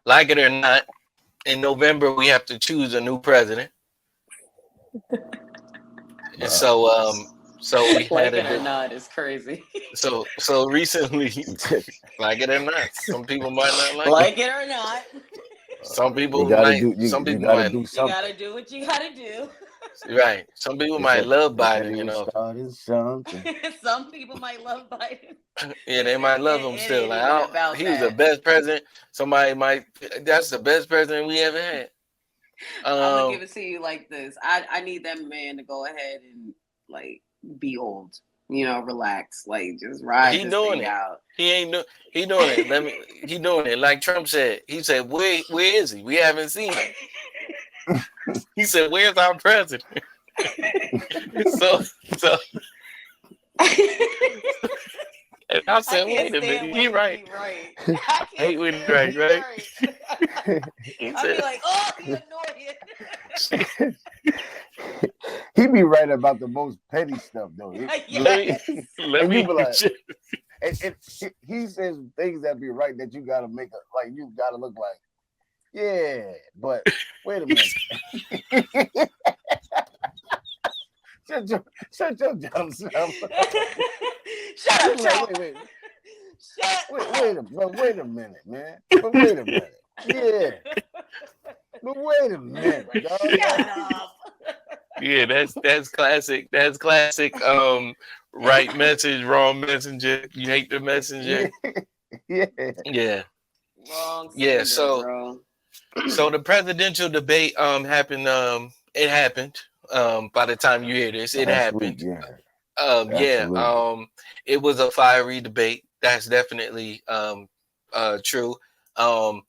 like it or not, in November we have to choose a new president, and Bruh. so we had Like a it or not, it's crazy. so recently, like it or not, some people might not like it. Like it or not, Some You people gotta might. do Some you people gotta might. do you something. gotta do what you gotta do. Right. Some people They might said love they said Biden. he was starting something. Some people might love Biden. Yeah, they might love him It still. ain't Like, even about he was the that. best president. Somebody might. That's the best president we ever had. I'm gonna give Um, it to you like this. I need that man to go ahead and like be old. Relax. Like just ride he this doing thing it. out. He ain't do. He doing it. He doing it. Like Trump said. He said, Where is he? We haven't seen him." He said, "Where's our president?" so, so, and I I said, can't "Wait a minute. stand He when he right. be right. I I hate can't when he stand when right, he be right?" right. He I be said, like, oh, he annoying. He be right about the most petty stuff though. "Let me, Yes. let And you me." be like, and he says things that be right that you gotta make a like you gotta look like, yeah, but wait a minute. shut your shut your dumb self up. Shut You up, be like, Trump. Shut up. wait a minute, man. But wait a minute. Yeah. But wait a minute, Like, dog. shut Like, up. Yeah, that's classic. That's classic. Right message, wrong messenger. You hate the messenger. yeah, yeah. Yeah, Wrong yeah. sender, bro. So the presidential debate happened. It happened. By the time you hear this, it Last week, happened. yeah. Yeah. Absolutely. It was a fiery debate. That's definitely true. Um,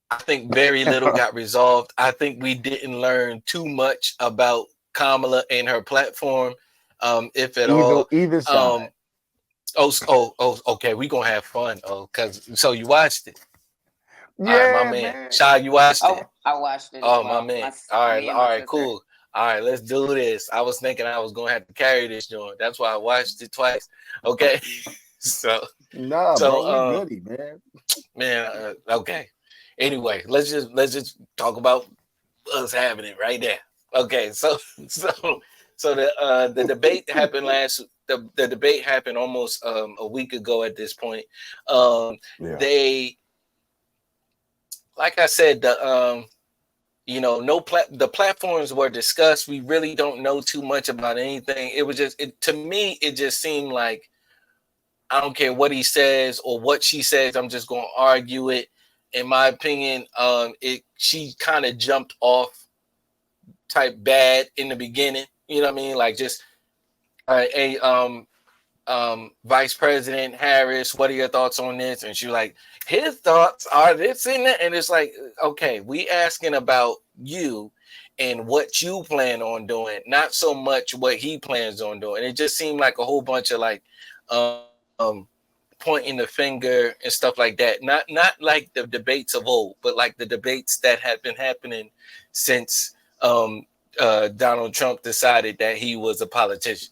I think very little got resolved. I think we didn't learn too much about Kamala and her platform, if at all. Either side. Um, okay, we gonna have fun. Oh, cause so you watched it. All right, my Yeah, man. man. Shy, you watched it. Oh, I watched it as Oh, my well. man. All right, Me and my sister. cool. All right, let's do this. I was thinking I was gonna have to carry this joint. That's why I watched it twice. Okay, so Nah, bro, so we goody, man. man, okay. Anyway, let's just talk about us having it right there. Okay, so the debate happened the debate happened almost a week ago at this point. Yeah. They, like I said, the platforms were discussed. We really don't know too much about anything. It was just to me it just seemed like I don't care what he says or what she says, I'm just going to argue it. In my opinion, she kind of jumped off type bad in the beginning. You know what I mean? Like just a Vice President Harris, what are your thoughts on this? And she like, his thoughts are this and that. And it's like, okay, we asking about you and what you plan on doing, not so much what he plans on doing. It just seemed like a whole bunch of like pointing the finger and stuff like that. Not like the debates of old, but like the debates that have been happening since Donald Trump decided that he was a politician.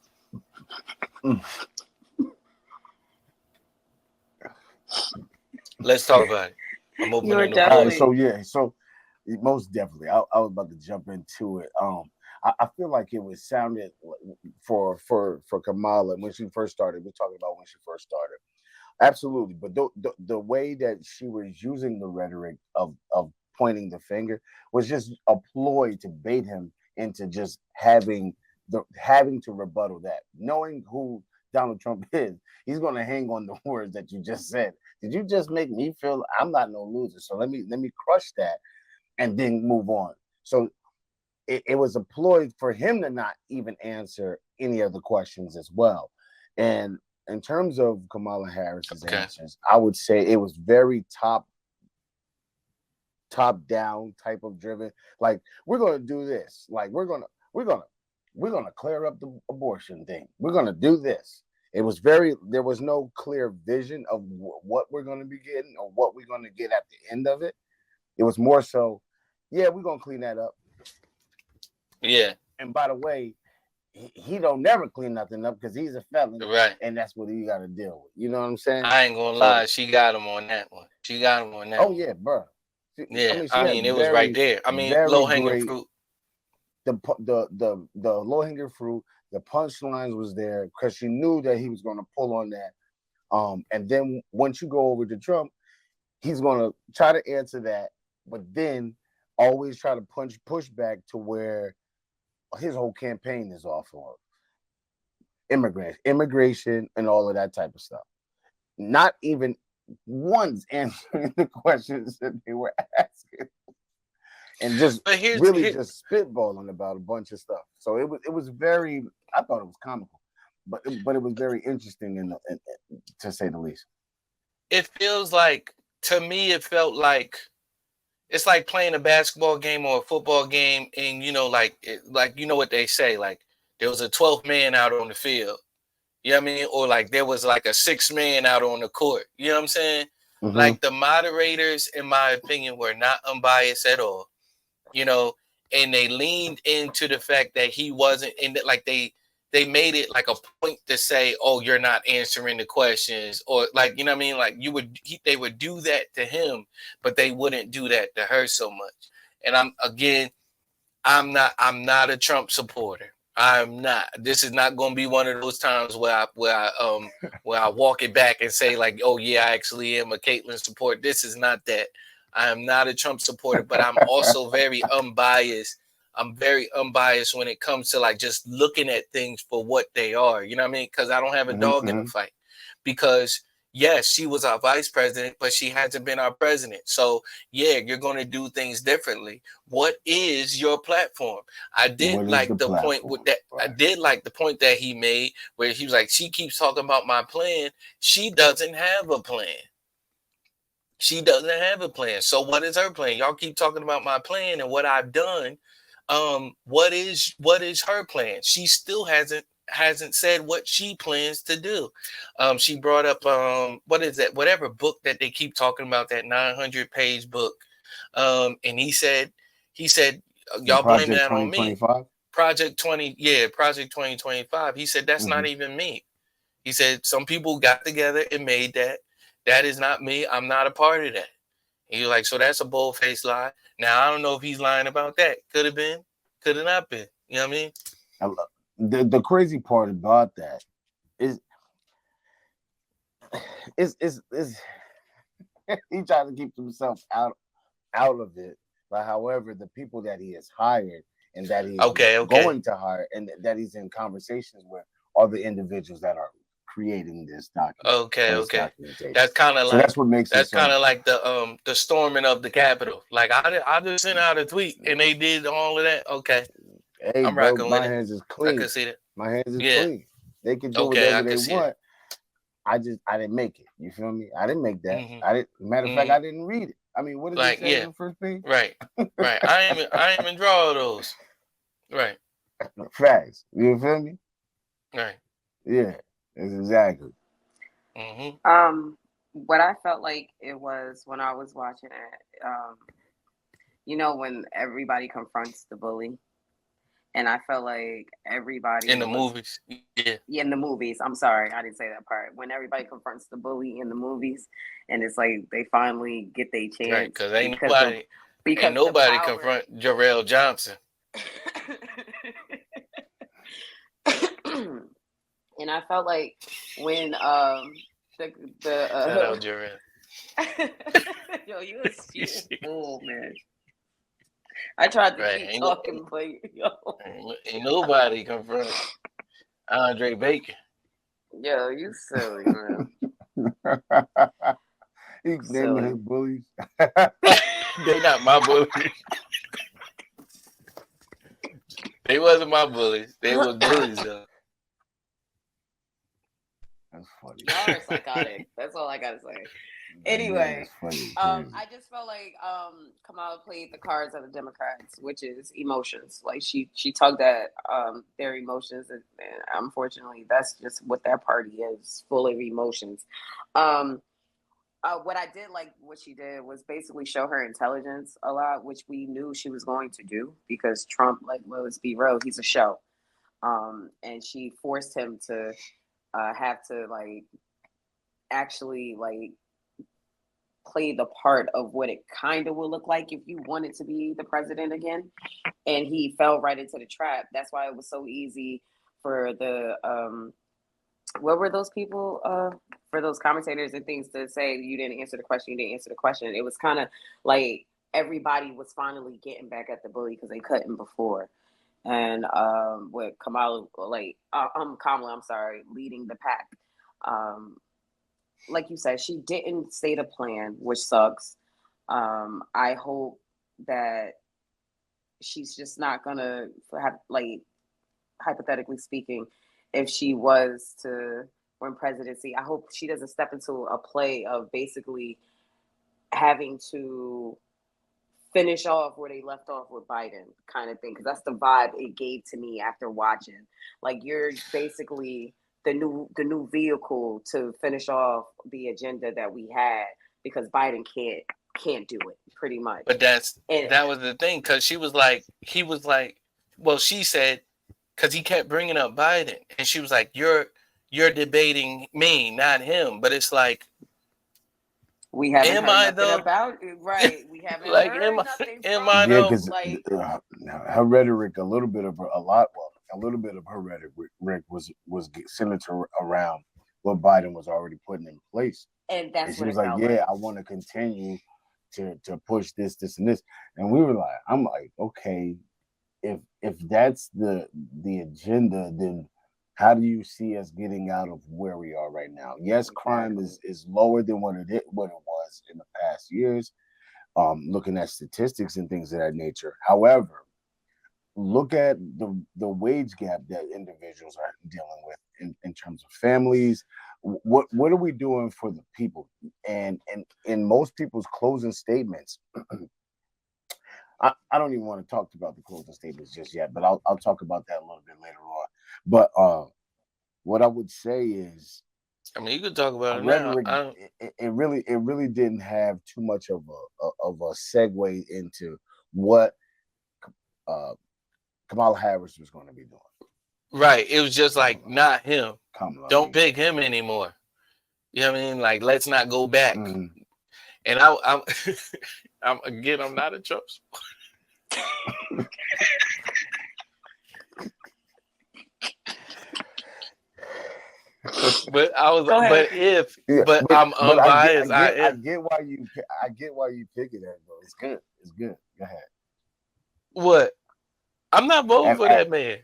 Let's talk about it. I'm You were opening the All floor. right, so definitely yeah, so most definitely, I was about to jump into it. I feel like it was sounded for Kamala when she first started. We're talking about when she first started, absolutely. But the way that she was using the rhetoric of pointing the finger was just a ploy to bait him into just having to rebuttal that, knowing who Donald Trump is, he's going to hang on the words that you just said. Did you just make me feel I'm not no loser? So let me crush that and then move on. So it was a ploy for him to not even answer any of the questions as well. And in terms of Kamala Harris's Okay. answers, I would say it was very top down type of driven. Like we're gonna do this. Like we're gonna clear up the abortion thing. We're gonna do this. It was there was no clear vision of what we're gonna be getting or what we're gonna get at the end of it. It was more so, yeah, we're gonna clean that up. Yeah. And by the way, he don't never clean nothing up because he's a felon, Right. and that's what he got to deal with. You know what I'm saying? I ain't gonna So, lie. She got him on that one. She got him on that oh one. yeah, bro. Yeah, She had it was right there. very Low hanging great. fruit. The low hanging fruit, the punchlines was there because she knew that he was going to pull on that. And then once you go over to Trump, he's going to try to answer that, but then always try to push back to where his whole campaign is off of immigration, and all of that type of stuff. Not even once answering the questions that they were asking, and just But just spitballing about a bunch of stuff. So it was very. I thought it was comical, but it was very interesting to say the least. it feels like, to me, it felt like it's like playing a basketball game or a football game, and like you know what they say, like there was a 12th man out on the field. You know what I mean? Or like there was like a 6th man out on the court. You know what I'm saying? Mm-hmm. Like the moderators, in my opinion, were not unbiased at all. And they leaned into the fact that he wasn't, and that, like they made it like a point to say, "Oh, you're not answering the questions," or like, you know what I mean? Like they would do that to him, but they wouldn't do that to her so much. And I'm not a Trump supporter. I'm not. This is not going to be one of those times where I walk it back and say like, "Oh yeah, I actually am a Caitlyn supporter." This is not that. I am not a Trump supporter, but I'm also very unbiased. I'm very unbiased when it comes to like just looking at things for what they are. You know what I mean? Because I don't have a dog in the fight. Because yes, she was our vice president, but she hasn't been our president. So yeah, you're going to do things differently. What is your platform? I did like the point with that. Right. I did like the point that he made where he was like, she keeps talking about my plan. She doesn't have a plan. She doesn't have a plan. So what is her plan? Y'all keep talking about my plan and what I've done. What is her plan? She still hasn't said what she plans to do. She brought up what is that? Whatever book that they keep talking about, that 900-page book. And he said y'all blame that on me. Project 2025. He said that's not even me. He said some people got together and made that. That is not me. I'm not a part of that. And you're like, so that's a bold-faced lie. Now, I don't know if he's lying about that. Could have been. Could have not been. You know what I mean? The crazy part about that is he tries to keep himself out of it. But however, the people that he has hired and that he's going to hire and that he's in conversations with are the individuals that are creating this document. Okay. That's kind of like, that's what makes that's kind of like the storming of the Capitol. Like I just sent out a tweet and they did all of that. Okay. Hey, I'm rocking with my hands is clean. I can see that. My hands is clean. They can do whatever they want. I didn't make it. You feel me? I didn't make that. Matter of fact, I didn't read it. I mean, what did it say on the first page? Right. I ain't even draw those. Right. Facts. You feel me? Right. Yeah. Exactly. What I felt like it was when I was watching it, when everybody confronts the bully, and I felt like everybody in the movies, in the movies. I'm sorry, I didn't say that part. When everybody confronts the bully in the movies, and it's like they finally get their chance, right? Because ain't nobody confront Jarrell Johnson. And I felt like when shout out Jarrell. Yo, you a stupid fool, man. I tried to keep talking, but ain't nobody confront Andre Bacon. Yo, you silly, man. He's naming his bullies. They not my bullies. They wasn't my bullies. They were bullies though. That's funny. Y'all are psychotic. That's all I gotta say. Anyway, I just felt like Kamala played the cards of the Democrats, which is emotions. Like she tugged at their emotions, and unfortunately, that's just what that party is, full of emotions. What I did like what she did was basically show her intelligence a lot, which we knew she was going to do because Trump, like, let's be real, he's a show. And she forced him to have to like actually like play the part of what it kind of will look like if you wanted to be the president again. And he fell right into the trap. That's why it was so easy for the what were those people for those commentators and things to say you didn't answer the question, It was kind of like everybody was finally getting back at the bully because they couldn't before. And with Kamala, Kamala, leading the pack. Like you said, she didn't state a plan, which sucks. I hope that she's just not gonna have, like, hypothetically speaking, if she was to win presidency, I hope she doesn't step into a play of basically having to finish off where they left off with Biden, kind of thing, because that's the vibe it gave to me after watching. Like, you're basically the new vehicle to finish off the agenda that we had, because Biden can't do it, pretty much. But that was the thing, because he was like, well, she said, because he kept bringing up Biden, and she was like, you're debating me, not him. But it's like, we haven't heard nothing about it, right? We haven't like, heard nothing from her. Yeah, because her rhetoric, a little bit of her rhetoric was centered around what Biden was already putting in place. And that's and she was like, I want to continue to push this, and this. And we were like, I'm like, okay, if that's the agenda, then how do you see us getting out of where we are right now? Yes, crime is lower than what it was in the past years, looking at statistics and things of that nature. However, look at the wage gap that individuals are dealing with in terms of families. What are we doing for the people? And in most people's closing statements, I don't even want to talk about the closing statements just yet, but I'll talk about that a little bit later on. But what I would say is, I mean, you could talk about it rhetoric, now. It really didn't have too much of a segue into what Kamala Harris was going to be doing. Right. It was just like, not him. Don't pick him anymore. You know what I mean? Like, let's not go back. Mm-hmm. And I'm not a Trump supporter. But I'm unbiased. I get why you pick it at, though. It's good. Go ahead. What? I'm not voting for that man.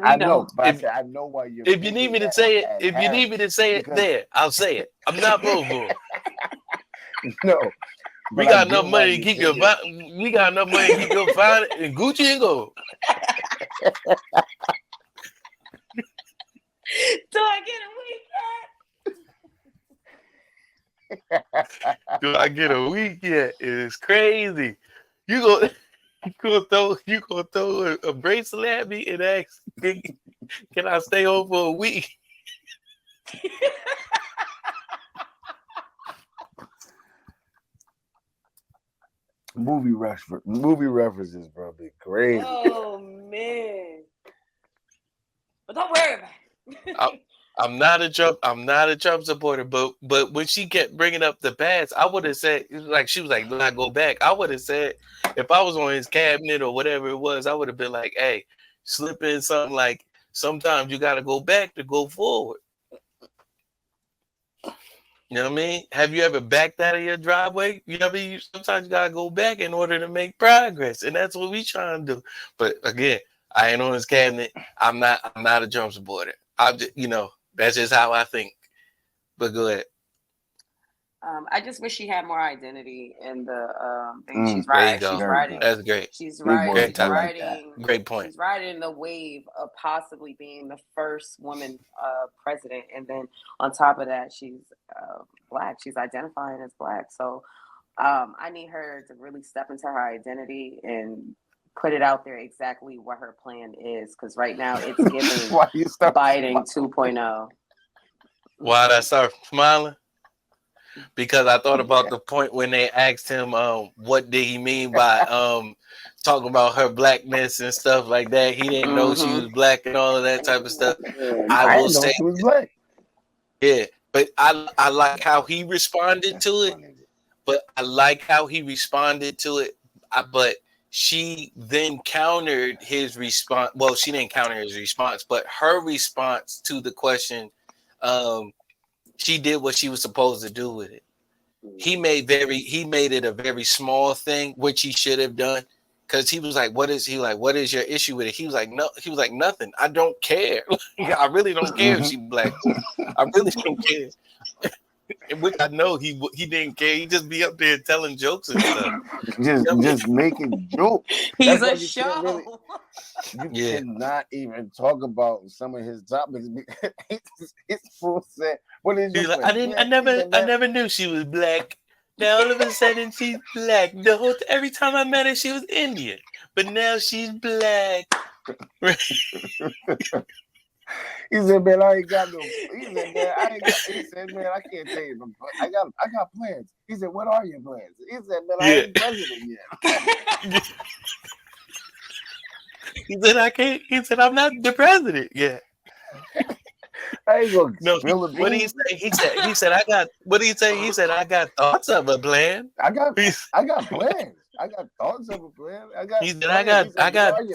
I know, but I know why you. If you need me to say it, there, I'll say it. I'm not voting for him. No. We got enough money to keep your fine and Gucci and gold. Do I get a week yet? It's crazy. You gonna throw a bracelet at me and ask, can I stay home for a week? Movie references, bro, be crazy. Oh man! But don't worry about it. I'm not a Trump supporter, but when she kept bringing up the past, I would have said, like, she was like, "Do not go back." I would have said, if I was on his cabinet or whatever it was, I would have been like, "Hey, slip in something like, sometimes you got to go back to go forward." You know what I mean? Have you ever backed out of your driveway? You know what I mean? Sometimes you gotta go back in order to make progress, and that's what we trying to do. But again, I ain't on his cabinet. I'm not a Trump supporter. I'm just, that's just how I think. But go ahead. I just wish she had more identity in the thing. She's riding. That's great. She's riding. Great point. She's riding the wave of possibly being the first woman president, and then on top of that, she's Black. She's identifying as Black. So I need her to really step into her identity and put it out there exactly what her plan is, because right now it's giving Biden 2.0. Why'd I start smiling? Because I thought about the point when they asked him, what did he mean by talking about her blackness and stuff like that. He didn't know she was Black and all of that type of stuff. I will say, she was Black. Yeah, but I like how he responded to it. but I like how he responded to it. But she then countered his response. Well, she didn't counter his response, but her response to the question, she did what she was supposed to do with it. He made it a very small thing, which he should have done. Because he was like, what is your issue with it? He was like, no, he was like, nothing. I don't care. I really don't care if she black. I really don't care. Which I know he didn't care. He just be up there telling jokes and stuff. just making jokes. He's a show. You cannot even talk about some of his topics because his full set. What is your like, I never knew she was black. Now all of a sudden she's black. Every time I met her, she was Indian, but now she's black. He said, "Man, I ain't got no." He said, "Man, He said, "Man, I can't tell you. I got plans." He said, "What are your plans?" He said, "Man, I ain't president yet." He said, "I can't." He said, "I'm not the president yet." I ain't gonna what did he say? He said, "I got." What did he say? He said, "I got thoughts of a plan." I got plans. I got thoughts of a plan. He said, I got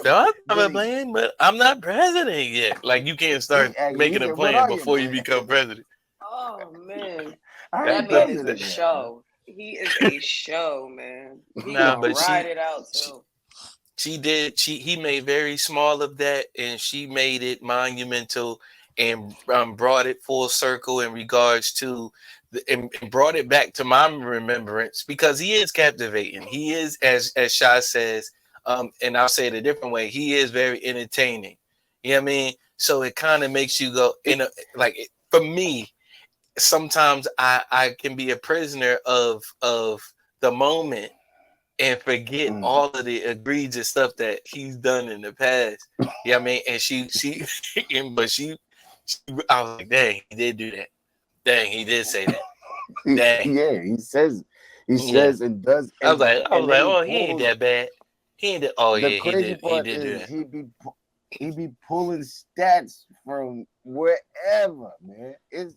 thoughts of a plan, but I'm not president yet. Like, you can't start making a plan before you become president. Oh man, that man is a show. He is a show, man. He ride it out too. He made very small of that, and she made it monumental and brought it full circle in regards to and brought it back to my remembrance, because he is captivating. He is, as Shy says, and I'll say it a different way, he is very entertaining. You know what I mean? So it kind of makes you go, for me, sometimes I can be a prisoner of the moment and forget all of the egregious stuff that he's done in the past. You know what I mean? And I was like, dang, he did do that. Dang, he did say that. Dang. Yeah, he says and does. I was like, oh, he ain't that bad. He ain't that. Oh, yeah, he did do that. He be pulling stats from wherever, man. It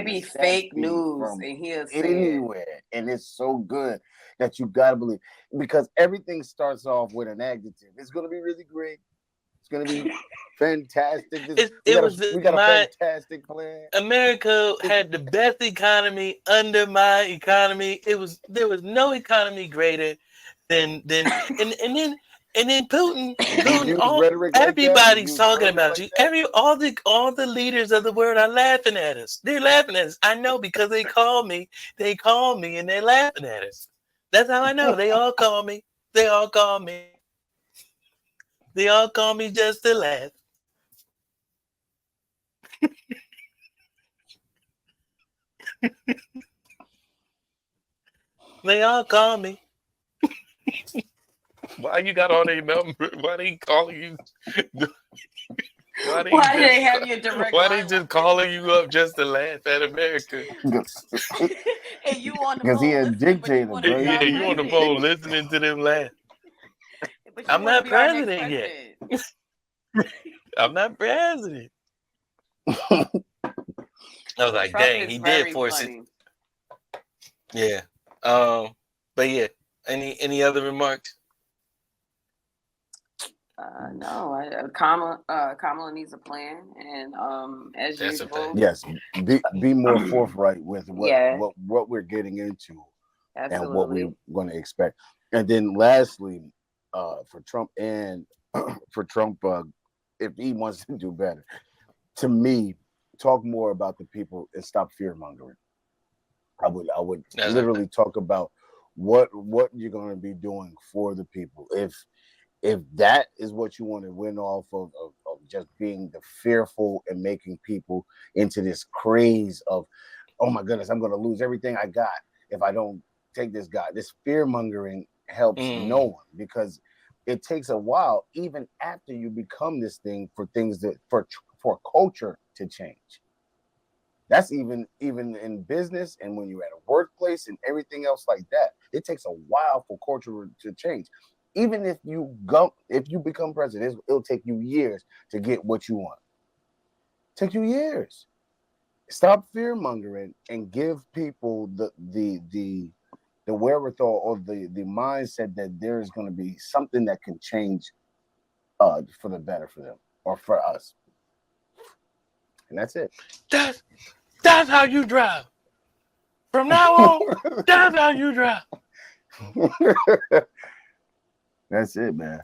be fake news, and he'll say anywhere, and it's so good that you gotta believe, because everything starts off with an adjective. It's gonna be really great. It's gonna be fantastic. We got a fantastic plan. America had the best economy under my economy. There was no economy greater than and then Putin everybody's talking about you. All the leaders of the world are laughing at us. They're laughing at us. I know, because they call me and they're laughing at us. That's how I know. They all call me. They all call me just to laugh. They all call me. Why you got all their numbers? Why they calling you? Why do they have your direct? Why they just calling you up just to laugh at America? And you on the phone? Because he a dictator, bro. Yeah, you on the phone listening to them laugh. I'm not president yet. I'm not president. I was like, Trump, dang, he did force it. Yeah. But yeah. Any other remarks? No. Kamala needs a plan, and as usual, yes, be more forthright with what we're getting into. Absolutely. And what we're going to expect. And then lastly, for Trump if he wants to do better, to me, talk more about the people and stop fear mongering. I would literally talk about what you're going to be doing for the people. If that is what you want to win off of just being the fearful and making people into this craze of, oh my goodness, I'm going to lose everything I got if I don't take this guy. This fear mongering helps no one, because it takes a while, even after you become this thing, for things for culture to change. That's even in business, and when you're at a workplace and everything else like that, it takes a while for culture to change. Even if you become president, it'll take you years to get what you want. Take you years. Stop fear mongering and give people the the wherewithal or the mindset that there is going to be something that can change for the better for them or for us. And that's it. That's how you drive. From now on, that's how you drive. That's it, man.